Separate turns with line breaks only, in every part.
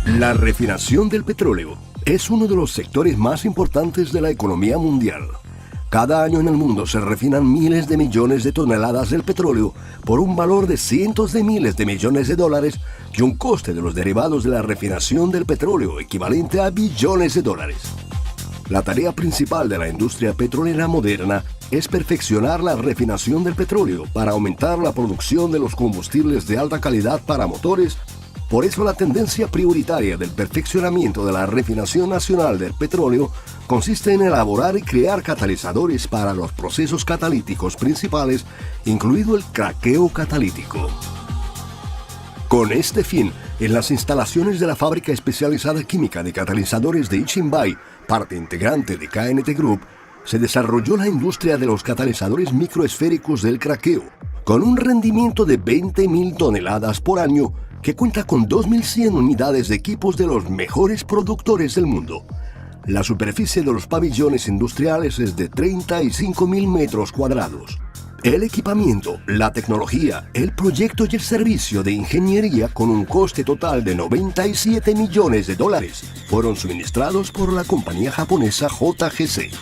La refinación del petróleo es uno de los sectores más importantes de la economía mundial. Cada año en el mundo se refinan miles de millones de toneladas del petróleo por un valor de cientos de miles de millones de dólares y un coste de los derivados de la refinación del petróleo equivalente a billones de dólares. La tarea principal de la industria petrolera moderna es perfeccionar la refinación del petróleo para aumentar la producción de los combustibles de alta calidad para motores. Por eso la tendencia prioritaria del perfeccionamiento de la refinación nacional del petróleo consiste en elaborar y crear catalizadores para los procesos catalíticos principales, incluido el craqueo catalítico. Con este fin, en las instalaciones de la fábrica especializada química de catalizadores de Ixinbay, parte integrante de KNT Group, se desarrolló la industria de los catalizadores microesféricos del craqueo, con un rendimiento de 20.000 toneladas por año, que cuenta con 2.100 unidades de equipos de los mejores productores del mundo. La superficie de los pabellones industriales es de 35.000 metros cuadrados. El equipamiento, la tecnología, el proyecto y el servicio de ingeniería con un coste total de 97 millones de dólares fueron suministrados por la compañía japonesa JGC.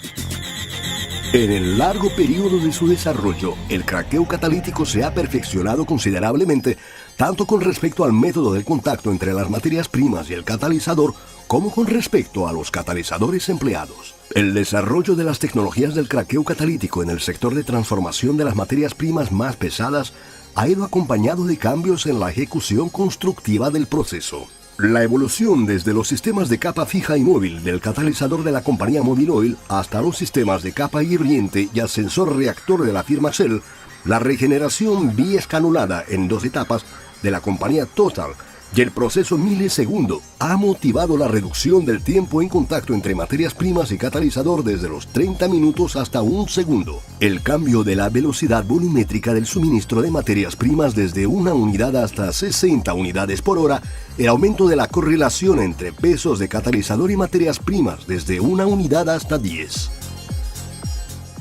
En el largo periodo de su desarrollo, el craqueo catalítico se ha perfeccionado considerablemente, tanto con respecto al método de contacto entre las materias primas y el catalizador, como con respecto a los catalizadores empleados. El desarrollo de las tecnologías del craqueo catalítico en el sector de transformación de las materias primas más pesadas ha ido acompañado de cambios en la ejecución constructiva del proceso. La evolución desde los sistemas de capa fija y móvil del catalizador de la compañía Mobil Oil hasta los sistemas de capa hirviente y ascensor reactor de la firma Shell, la regeneración biescanulada en 2 etapas de la compañía Total y el proceso milisegundo ha motivado la reducción del tiempo en contacto entre materias primas y catalizador desde los 30 minutos hasta 1 segundo. El cambio de la velocidad volumétrica del suministro de materias primas desde 1 unidad hasta 60 unidades por hora, el aumento de la correlación entre pesos de catalizador y materias primas desde 1 unidad hasta 10.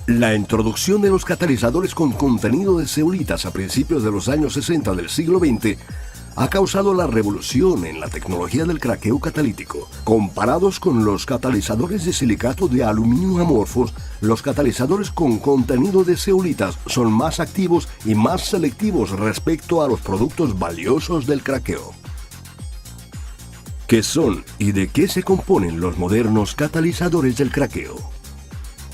La introducción de los catalizadores con contenido de zeolitas a principios de los años 60 del siglo XX ha causado la revolución en la tecnología del craqueo catalítico. Comparados con los catalizadores de silicato de aluminio amorfos, los catalizadores con contenido de zeolitas son más activos y más selectivos respecto a los productos valiosos del craqueo. ¿Qué son y de qué se componen los modernos catalizadores del craqueo?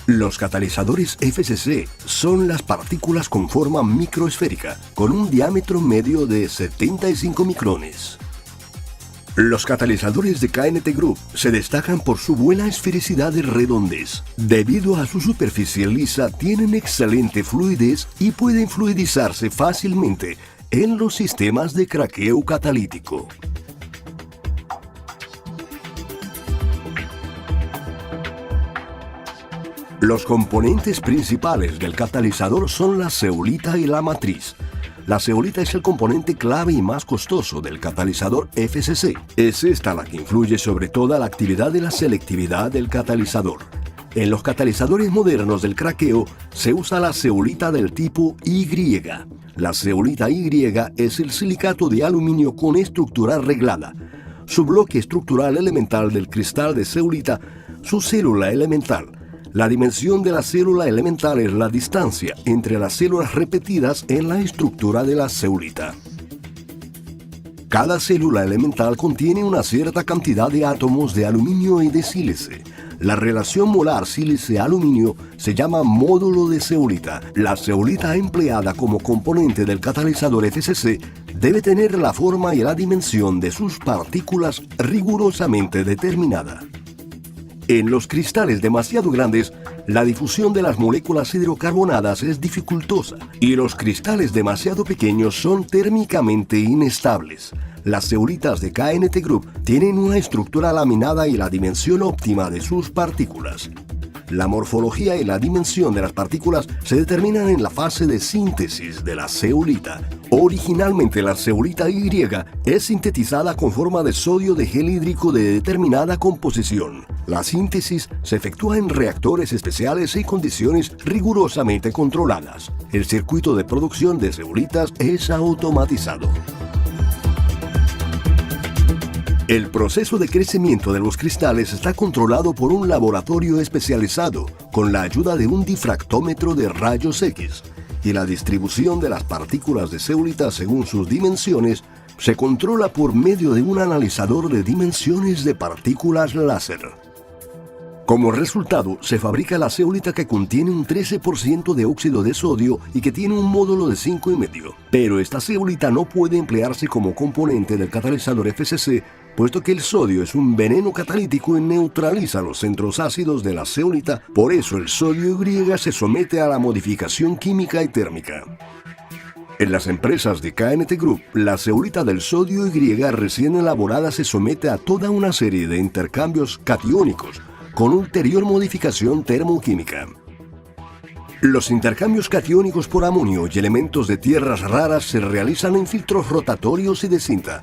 Los catalizadores FCC son las partículas con forma microesférica, con un diámetro medio de 75 micrones. Los catalizadores de KNT Group se destacan por su buena esfericidad y redondez. Debido a su superficie lisa, tienen excelente fluidez y pueden fluidizarse fácilmente en los sistemas de craqueo catalítico. Los componentes principales del catalizador son la zeolita y la matriz. La zeolita es el componente clave y más costoso del catalizador FCC. Es esta la que influye sobre toda la actividad de la selectividad del catalizador. En los catalizadores modernos del craqueo se usa la zeolita del tipo Y. La zeolita Y es el silicato de aluminio con estructura reglada. Su bloque estructural elemental del cristal de zeolita, su célula elemental. La dimensión de la célula elemental es la distancia entre las células repetidas en la estructura de la zeolita. Cada célula elemental contiene una cierta cantidad de átomos de aluminio y de sílice. La relación molar sílice-aluminio se llama módulo de zeolita. La zeolita empleada como componente del catalizador FCC debe tener la forma y la dimensión de sus partículas rigurosamente determinada. En los cristales demasiado grandes, la difusión de las moléculas hidrocarbonadas es dificultosa y los cristales demasiado pequeños son térmicamente inestables. Las zeolitas de KNT Group tienen una estructura laminada y la dimensión óptima de sus partículas. La morfología y la dimensión de las partículas se determinan en la fase de síntesis de la zeolita. Originalmente la zeolita Y es sintetizada con forma de sodio de gel hídrico de determinada composición. La síntesis se efectúa en reactores especiales y condiciones rigurosamente controladas. El circuito de producción de zeolitas es automatizado. El proceso de crecimiento de los cristales está controlado por un laboratorio especializado con la ayuda de un difractómetro de rayos X, y la distribución de las partículas de zeolita según sus dimensiones se controla por medio de un analizador de dimensiones de partículas láser. Como resultado, se fabrica la zeolita que contiene un 13% de óxido de sodio y que tiene un módulo de 5,5. Pero esta zeolita no puede emplearse como componente del catalizador FCC, puesto que el sodio es un veneno catalítico y neutraliza los centros ácidos de la zeolita. Por eso el sodio Y se somete a la modificación química y térmica. En las empresas de KNT Group, la zeolita del sodio Y recién elaborada se somete a toda una serie de intercambios catiónicos, con ulterior modificación termoquímica. Los intercambios catiónicos por amonio y elementos de tierras raras se realizan en filtros rotatorios y de cinta.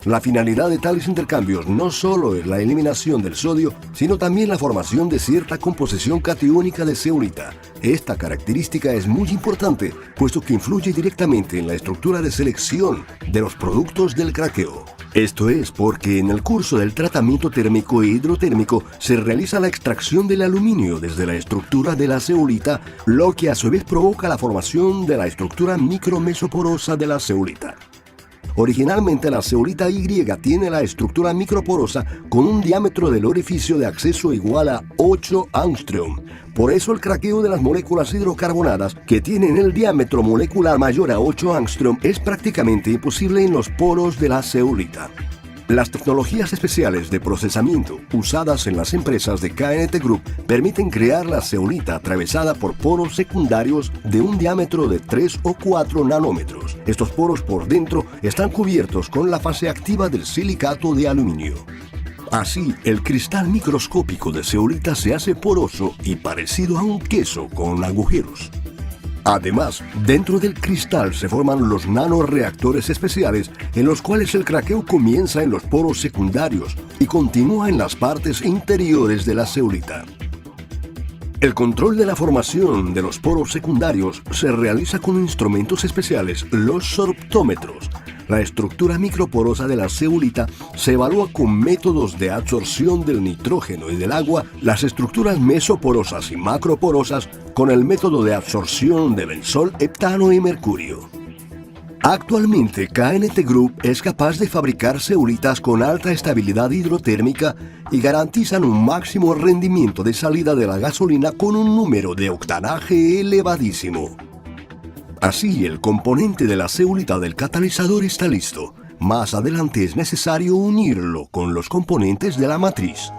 La finalidad de tales intercambios no solo es la eliminación del sodio, sino también la formación de cierta composición catiónica de zeolita. Esta característica es muy importante, puesto que influye directamente en la estructura de selección de los productos del craqueo. Esto es porque en el curso del tratamiento térmico e hidrotérmico se realiza la extracción del aluminio desde la estructura de la zeolita, lo que a su vez provoca la formación de la estructura micromesoporosa de la zeolita. Originalmente la zeolita Y tiene la estructura microporosa con un diámetro del orificio de acceso igual a 8 angstrom. Por eso el craqueo de las moléculas hidrocarbonadas que tienen el diámetro molecular mayor a 8 angstrom es prácticamente imposible en los poros de la zeolita. Las tecnologías especiales de procesamiento usadas en las empresas de KNT Group permiten crear la zeolita atravesada por poros secundarios de un diámetro de 3 o 4 nanómetros. Estos poros por dentro están cubiertos con la fase activa del silicato de aluminio. Así, el cristal microscópico de zeolita se hace poroso y parecido a un queso con agujeros. Además, dentro del cristal se forman los nanoreactores especiales en los cuales el craqueo comienza en los poros secundarios y continúa en las partes interiores de la zeolita. El control de la formación de los poros secundarios se realiza con instrumentos especiales, los sorptómetros. La estructura microporosa de la zeolita se evalúa con métodos de absorción del nitrógeno y del agua, las estructuras mesoporosas y macroporosas con el método de absorción de benzol, heptano y mercurio. Actualmente, KNT Group es capaz de fabricar zeolitas con alta estabilidad hidrotérmica y garantizan un máximo rendimiento de salida de la gasolina con un número de octanaje elevadísimo. Así, el componente de la zeolita del catalizador está listo. Más adelante es necesario unirlo con los componentes de la matriz.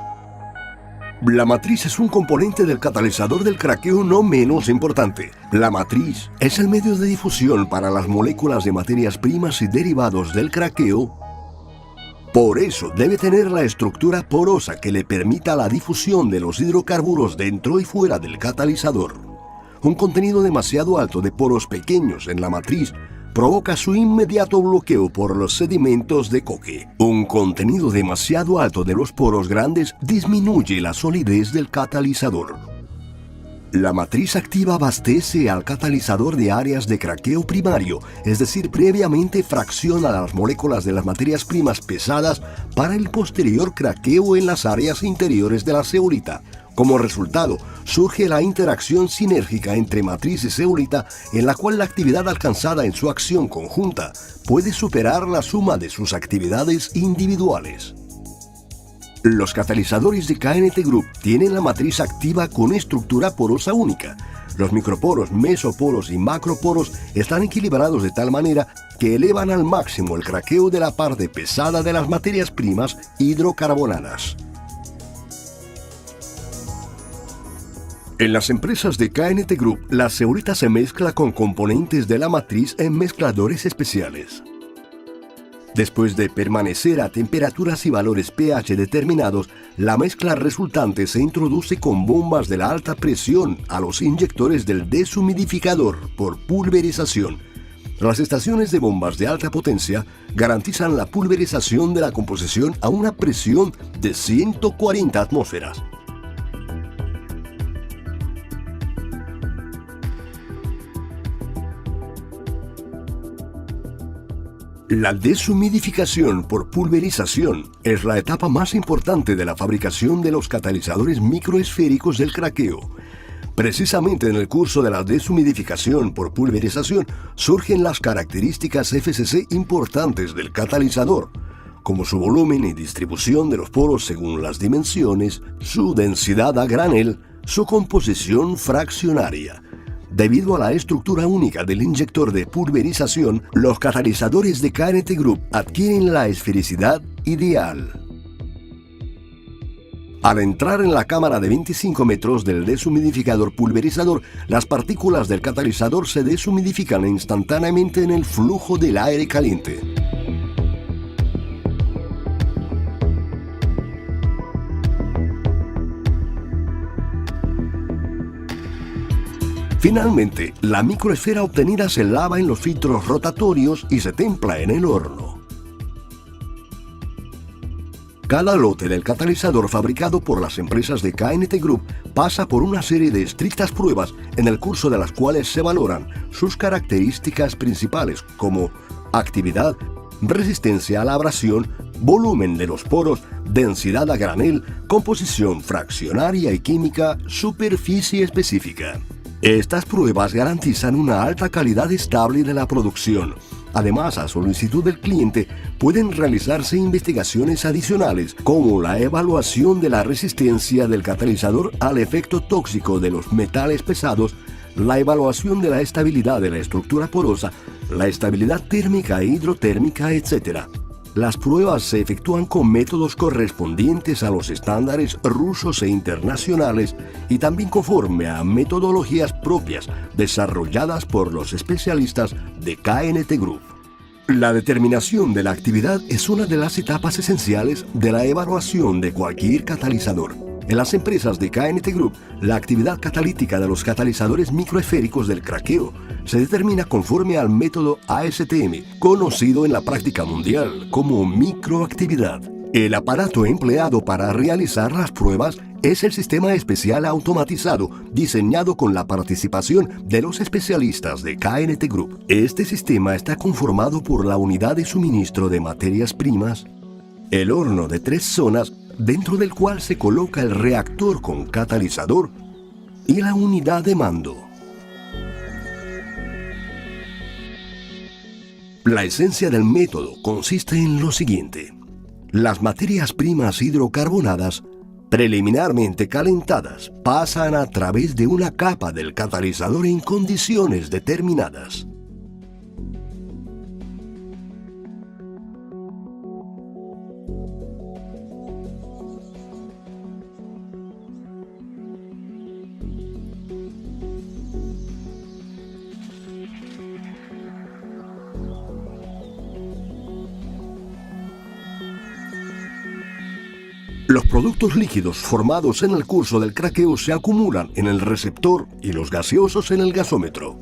La matriz es un componente del catalizador del craqueo no menos importante. La matriz es el medio de difusión para las moléculas de materias primas y derivados del craqueo. Por eso debe tener la estructura porosa que le permita la difusión de los hidrocarburos dentro y fuera del catalizador. Un contenido demasiado alto de poros pequeños en la matriz provoca su inmediato bloqueo por los sedimentos de coque. Un contenido demasiado alto de los poros grandes disminuye la solidez del catalizador. La matriz activa abastece al catalizador de áreas de craqueo primario, es decir, previamente fracciona las moléculas de las materias primas pesadas para el posterior craqueo en las áreas interiores de la zeolita. Como resultado, surge la interacción sinérgica entre matriz y zeolita, en la cual la actividad alcanzada en su acción conjunta puede superar la suma de sus actividades individuales. Los catalizadores de KNT Group tienen la matriz activa con estructura porosa única. Los microporos, mesoporos y macroporos están equilibrados de tal manera que elevan al máximo el craqueo de la parte pesada de las materias primas hidrocarbonadas. En las empresas de KNT Group, la zeolita se mezcla con componentes de la matriz en mezcladores especiales. Después de permanecer a temperaturas y valores pH determinados, la mezcla resultante se introduce con bombas de la alta presión a los inyectores del deshumidificador por pulverización. Las estaciones de bombas de alta potencia garantizan la pulverización de la composición a una presión de 140 atmósferas. La deshumidificación por pulverización es la etapa más importante de la fabricación de los catalizadores microesféricos del craqueo. Precisamente en el curso de la deshumidificación por pulverización surgen las características FCC importantes del catalizador, como su volumen y distribución de los poros según las dimensiones, su densidad a granel, su composición fraccionaria. Debido a la estructura única del inyector de pulverización, los catalizadores de KNT Group adquieren la esfericidad ideal. Al entrar en la cámara de 25 metros del deshumidificador pulverizador, las partículas del catalizador se deshumidifican instantáneamente en el flujo del aire caliente. Finalmente, la microesfera obtenida se lava en los filtros rotatorios y se templa en el horno. Cada lote del catalizador fabricado por las empresas de KNT Group pasa por una serie de estrictas pruebas en el curso de las cuales se valoran sus características principales como actividad, resistencia a la abrasión, volumen de los poros, densidad a granel, composición fraccionaria y química, superficie específica. Estas pruebas garantizan una alta calidad estable de la producción. Además, a solicitud del cliente, pueden realizarse investigaciones adicionales, como la evaluación de la resistencia del catalizador al efecto tóxico de los metales pesados, la evaluación de la estabilidad de la estructura porosa, la estabilidad térmica e hidrotérmica, etc. Las pruebas se efectúan con métodos correspondientes a los estándares rusos e internacionales y también conforme a metodologías propias desarrolladas por los especialistas de KNT Group. La determinación de la actividad es una de las etapas esenciales de la evaluación de cualquier catalizador. En las empresas de KNT Group, la actividad catalítica de los catalizadores microesféricos del craqueo se determina conforme al método ASTM, conocido en la práctica mundial como microactividad. El aparato empleado para realizar las pruebas es el sistema especial automatizado diseñado con la participación de los especialistas de KNT Group. Este sistema está conformado por la unidad de suministro de materias primas, el horno de 3 zonas, dentro del cual se coloca el reactor con catalizador, y la unidad de mando. La esencia del método consiste en lo siguiente. Las materias primas hidrocarbonadas, preliminarmente calentadas, pasan a través de una capa del catalizador en condiciones determinadas. Los productos líquidos formados en el curso del craqueo se acumulan en el receptor y los gaseosos en el gasómetro.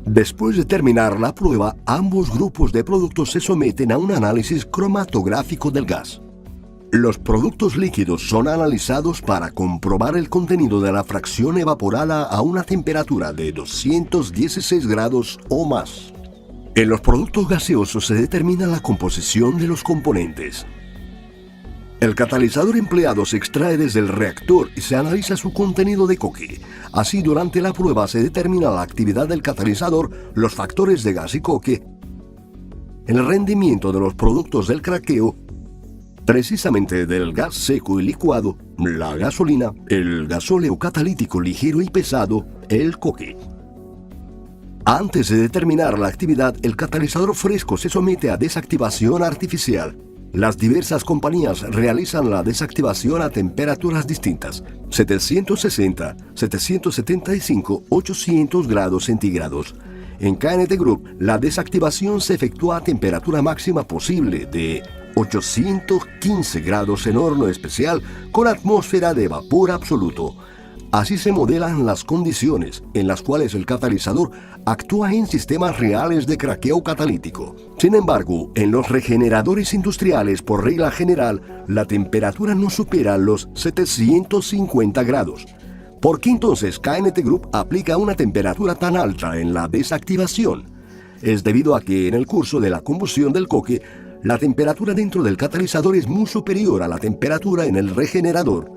Después de terminar la prueba, ambos grupos de productos se someten a un análisis cromatográfico del gas. Los productos líquidos son analizados para comprobar el contenido de la fracción evaporada a una temperatura de 216 grados o más. En los productos gaseosos se determina la composición de los componentes. El catalizador empleado se extrae desde el reactor y se analiza su contenido de coque. Así, durante la prueba se determina la actividad del catalizador, los factores de gas y coque, el rendimiento de los productos del craqueo, precisamente del gas seco y licuado, la gasolina, el gasóleo catalítico ligero y pesado, el coque. Antes de determinar la actividad, el catalizador fresco se somete a desactivación artificial. Las diversas compañías realizan la desactivación a temperaturas distintas: 760, 775, 800 grados centígrados. En KNT Group, la desactivación se efectúa a temperatura máxima posible de 815 grados en horno especial con atmósfera de vapor absoluto. Así se modelan las condiciones en las cuales el catalizador actúa en sistemas reales de craqueo catalítico. Sin embargo, en los regeneradores industriales, por regla general, la temperatura no supera los 750 grados. ¿Por qué entonces KNT Group aplica una temperatura tan alta en la desactivación? Es debido a que en el curso de la combustión del coque, la temperatura dentro del catalizador es muy superior a la temperatura en el regenerador.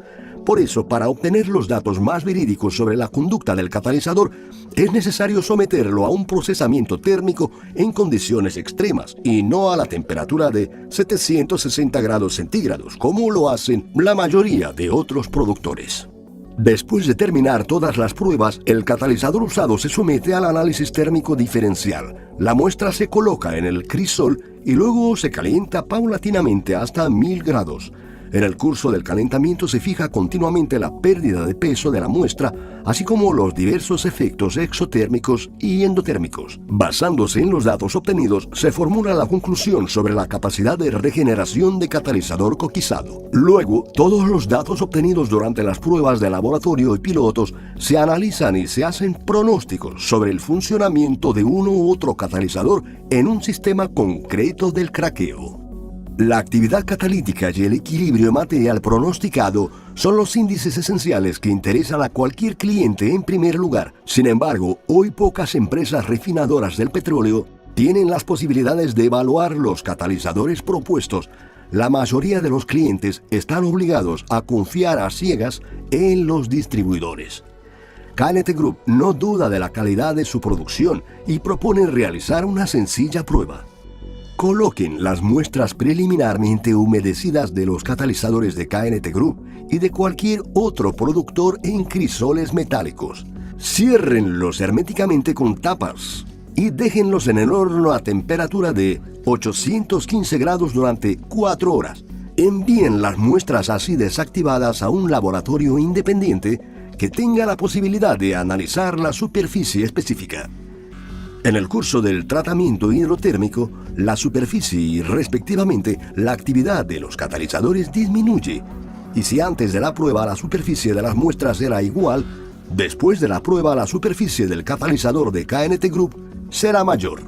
Por eso, para obtener los datos más verídicos sobre la conducta del catalizador, es necesario someterlo a un procesamiento térmico en condiciones extremas y no a la temperatura de 760 grados centígrados, como lo hacen la mayoría de otros productores. Después de terminar todas las pruebas, el catalizador usado se somete al análisis térmico diferencial. La muestra se coloca en el crisol y luego se calienta paulatinamente hasta 1000 grados. En el curso del calentamiento se fija continuamente la pérdida de peso de la muestra, así como los diversos efectos exotérmicos y endotérmicos. Basándose en los datos obtenidos, se formula la conclusión sobre la capacidad de regeneración de catalizador coquizado. Luego, todos los datos obtenidos durante las pruebas de laboratorio y pilotos se analizan y se hacen pronósticos sobre el funcionamiento de uno u otro catalizador en un sistema concreto del craqueo. La actividad catalítica y el equilibrio material pronosticado son los índices esenciales que interesan a cualquier cliente en primer lugar. Sin embargo, hoy pocas empresas refinadoras del petróleo tienen las posibilidades de evaluar los catalizadores propuestos. La mayoría de los clientes están obligados a confiar a ciegas en los distribuidores. KNT Group no duda de la calidad de su producción y propone realizar una sencilla prueba. Coloquen las muestras preliminarmente humedecidas de los catalizadores de KNT Group y de cualquier otro productor en crisoles metálicos. Ciérrenlos herméticamente con tapas y déjenlos en el horno a temperatura de 815 grados durante 4 horas. Envíen las muestras así desactivadas a un laboratorio independiente que tenga la posibilidad de analizar la superficie específica. En el curso del tratamiento hidrotérmico, la superficie y respectivamente la actividad de los catalizadores disminuye. Y si antes de la prueba la superficie de las muestras era igual, después de la prueba la superficie del catalizador de KNT Group será mayor.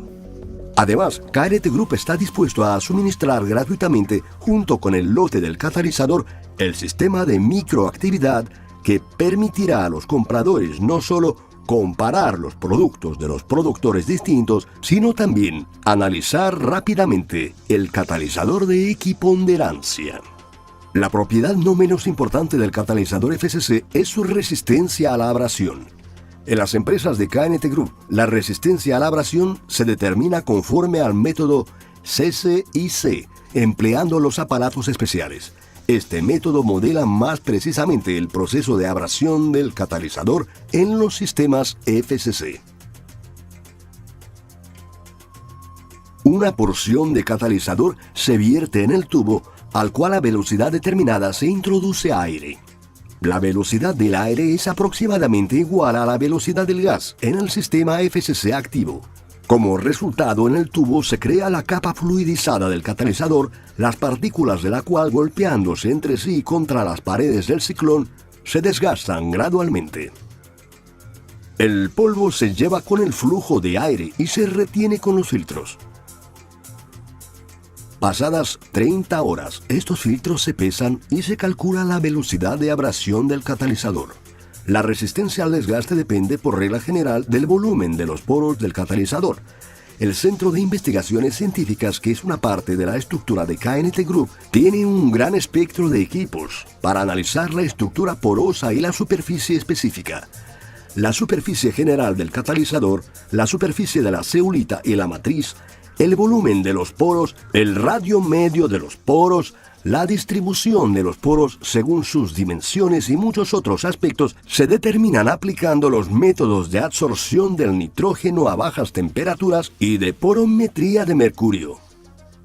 Además, KNT Group está dispuesto a suministrar gratuitamente, junto con el lote del catalizador, el sistema de microactividad que permitirá a los compradores no solo comparar los productos de los productores distintos, sino también analizar rápidamente el catalizador de equiponderancia. La propiedad no menos importante del catalizador FCC es su resistencia a la abrasión. En las empresas de KNT Group, la resistencia a la abrasión se determina conforme al método CCIC, empleando los aparatos especiales. Este método modela más precisamente el proceso de abrasión del catalizador en los sistemas FCC. Una porción de catalizador se vierte en el tubo, al cual a velocidad determinada se introduce aire. La velocidad del aire es aproximadamente igual a la velocidad del gas en el sistema FCC activo. Como resultado, en el tubo se crea la capa fluidizada del catalizador, las partículas de la cual, golpeándose entre sí contra las paredes del ciclón, se desgastan gradualmente. El polvo se lleva con el flujo de aire y se retiene con los filtros. Pasadas 30 horas, estos filtros se pesan y se calcula la velocidad de abrasión del catalizador. La resistencia al desgaste depende, por regla general, del volumen de los poros del catalizador. El Centro de Investigaciones Científicas, que es una parte de la estructura de KNT Group, tiene un gran espectro de equipos para analizar la estructura porosa y la superficie específica. La superficie general del catalizador, la superficie de la zeolita y la matriz, el volumen de los poros, el radio medio de los poros, la distribución de los poros según sus dimensiones y muchos otros aspectos se determinan aplicando los métodos de absorción del nitrógeno a bajas temperaturas y de porometría de mercurio.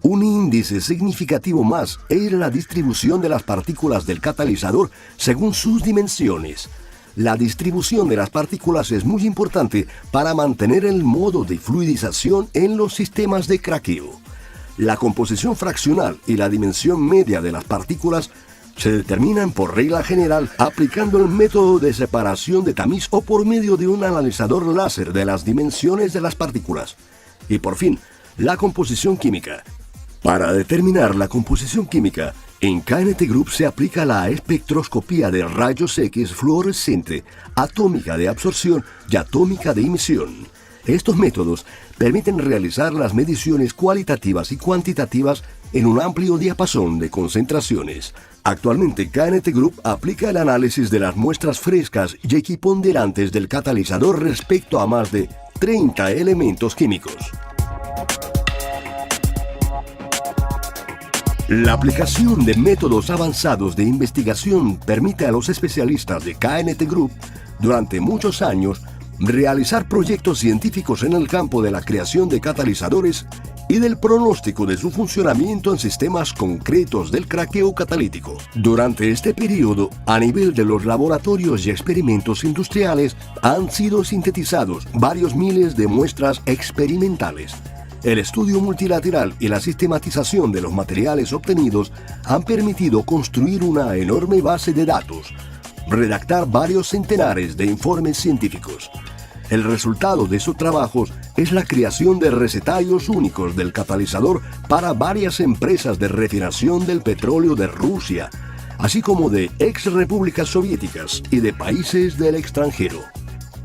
Un índice significativo más es la distribución de las partículas del catalizador según sus dimensiones. La distribución de las partículas es muy importante para mantener el modo de fluidización en los sistemas de craqueo. La composición fraccional y la dimensión media de las partículas se determinan por regla general aplicando el método de separación de tamiz o por medio de un analizador láser de las dimensiones de las partículas. Y por fin, la composición química. Para determinar la composición química, en KNT Group se aplica la espectroscopía de rayos X fluorescente, atómica de absorción y atómica de emisión. Estos métodos permiten realizar las mediciones cualitativas y cuantitativas en un amplio diapasón de concentraciones. Actualmente, KNT Group aplica el análisis de las muestras frescas y equiponderantes del catalizador respecto a más de 30 elementos químicos. La aplicación de métodos avanzados de investigación permite a los especialistas de KNT Group, durante muchos años, realizar proyectos científicos en el campo de la creación de catalizadores y del pronóstico de su funcionamiento en sistemas concretos del craqueo catalítico. Durante este periodo, a nivel de los laboratorios y experimentos industriales, han sido sintetizados varios miles de muestras experimentales. El estudio multilateral y la sistematización de los materiales obtenidos han permitido construir una enorme base de datos, redactar varios centenares de informes científicos. El resultado de esos trabajos es la creación de recetarios únicos del catalizador para varias empresas de refinación del petróleo de Rusia, así como de ex repúblicas soviéticas y de países del extranjero.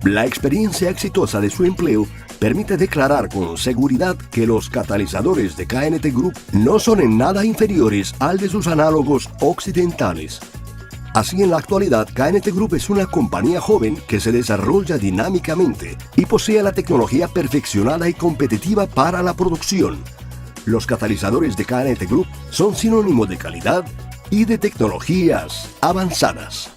La experiencia exitosa de su empleo permite declarar con seguridad que los catalizadores de KNT Group no son en nada inferiores al de sus análogos occidentales. Así, en la actualidad, KNT Group es una compañía joven que se desarrolla dinámicamente y posee la tecnología perfeccionada y competitiva para la producción. Los catalizadores de KNT Group son sinónimo de calidad y de tecnologías avanzadas.